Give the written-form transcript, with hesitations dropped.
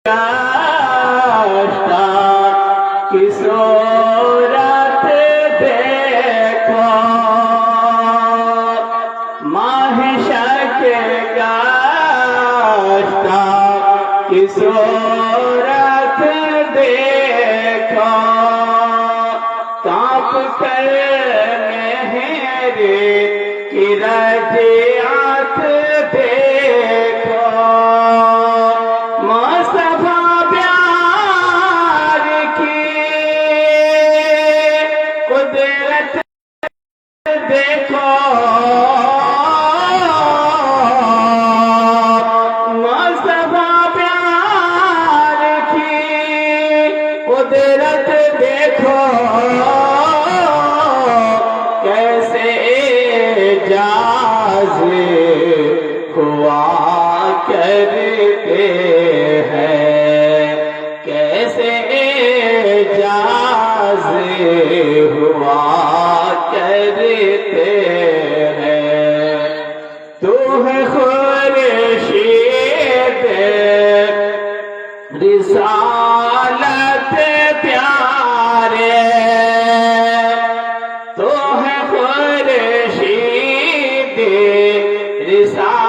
गाता की सूरत देखो, माहिशा के गाता की सूरत देखो, कांप कर मेरे की रजियात देखो, मुस्तफा प्यार की कुदरत देखो, मुस्तफा प्यार की कुदरत देखो, कैसे एजाज़ हुआ करते हैं, कैसे एजाज़ हुआ करते हैं। तू है खुर्शीद रिसालत प्यारे, तू है खुर्शीद रिसालत